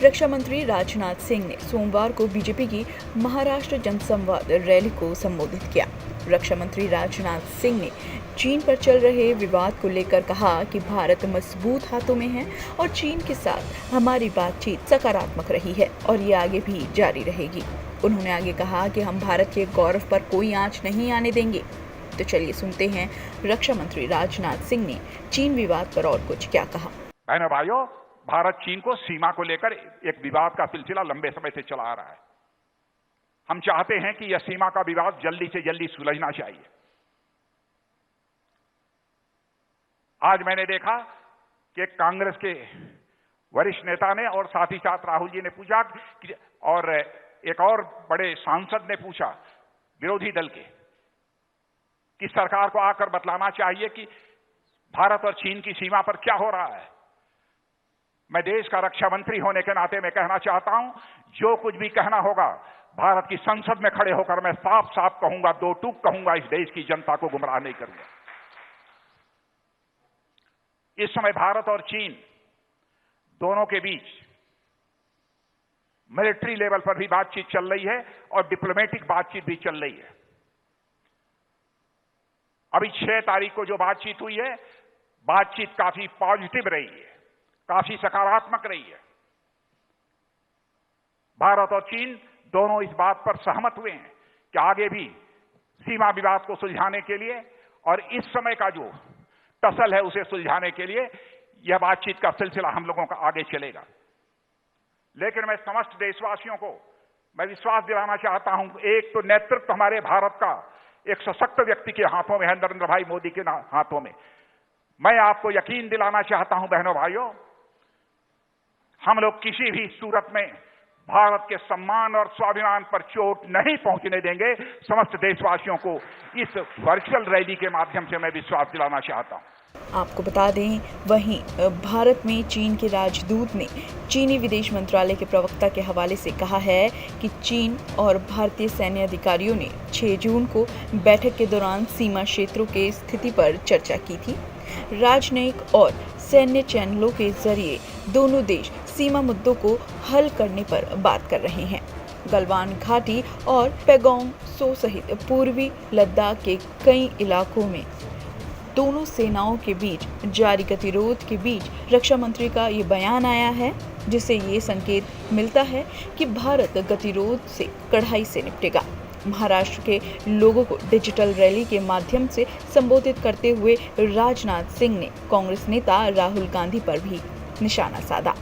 रक्षा मंत्री राजनाथ सिंह ने सोमवार को बीजेपी की महाराष्ट्र जनसंवाद रैली को संबोधित किया। रक्षा मंत्री राजनाथ सिंह ने चीन पर चल रहे विवाद को लेकर कहा कि भारत मजबूत हाथों में है और चीन के साथ हमारी बातचीत सकारात्मक रही है और ये आगे भी जारी रहेगी। उन्होंने आगे कहा कि हम भारत के गौरव पर कोई आंच नहीं आने देंगे। तो चलिए सुनते हैं रक्षा मंत्री राजनाथ सिंह ने चीन विवाद पर और कुछ क्या कहा। बहनों भाइयों, भारत चीन को सीमा को लेकर एक विवाद का सिलसिला लंबे समय से चला आ रहा है। हम चाहते हैं कि यह सीमा का विवाद जल्दी से जल्दी सुलझना चाहिए। आज मैंने देखा कि कांग्रेस के वरिष्ठ नेता ने और साथ ही साथ राहुल जी ने पूछा और एक और बड़े सांसद ने पूछा विरोधी दल के कि सरकार को आकर बतलाना चाहिए कि भारत और चीन की सीमा पर क्या हो रहा है। मैं देश का रक्षा मंत्री होने के नाते मैं कहना चाहता हूं, जो कुछ भी कहना होगा भारत की संसद में खड़े होकर मैं साफ साफ कहूंगा, दो टूक कहूंगा, इस देश की जनता को गुमराह नहीं करूंगा। इस समय भारत और चीन दोनों के बीच मिलिट्री लेवल पर भी बातचीत चल रही है और डिप्लोमेटिक बातचीत भी चल रही है। अभी 6 तारीख को जो बातचीत हुई है, बातचीत काफी पॉजिटिव रही है, काफी सकारात्मक रही है। भारत और चीन दोनों इस बात पर सहमत हुए हैं कि आगे भी सीमा विवाद को सुलझाने के लिए और इस समय का जो टसल है उसे सुलझाने के लिए यह बातचीत का सिलसिला हम लोगों का आगे चलेगा। लेकिन मैं समस्त देशवासियों को मैं विश्वास दिलाना चाहता हूं, एक तो नेतृत्व हमारे भारत का एक सशक्त व्यक्ति के हाथों में है, नरेंद्र भाई मोदी के हाथों में। मैं आपको यकीन दिलाना चाहता हूं बहनों भाइयों, हम लोग किसी भी सूरत में भारत के सम्मान और स्वाभिमान पर चोट नहीं पहुंचने देंगे। समस्त देशवासियों को इस वर्चुअल रैली के माध्यम से मैं विश्वास दिलाना चाहता हूं। आपको बता दें, वहीं भारत में चीन के राजदूत ने चीनी विदेश मंत्रालय के प्रवक्ता के हवाले से कहा है कि चीन और भारतीय सैन्य अधिकारियों ने 6 जून को बैठक के दौरान सीमा क्षेत्रों के स्थिति पर चर्चा की थी। राजनयिक और सैन्य चैनलों के जरिए दोनों देश सीमा मुद्दों को हल करने पर बात कर रहे हैं। गलवान घाटी और पैगोंग त्सो सहित पूर्वी लद्दाख के कई इलाकों में दोनों सेनाओं के बीच जारी गतिरोध के बीच रक्षा मंत्री का ये बयान आया है, जिससे ये संकेत मिलता है कि भारत गतिरोध से कड़ाई से निपटेगा। महाराष्ट्र के लोगों को डिजिटल रैली के माध्यम से संबोधित करते हुए राजनाथ सिंह ने कांग्रेस नेता राहुल गांधी पर भी निशाना साधा।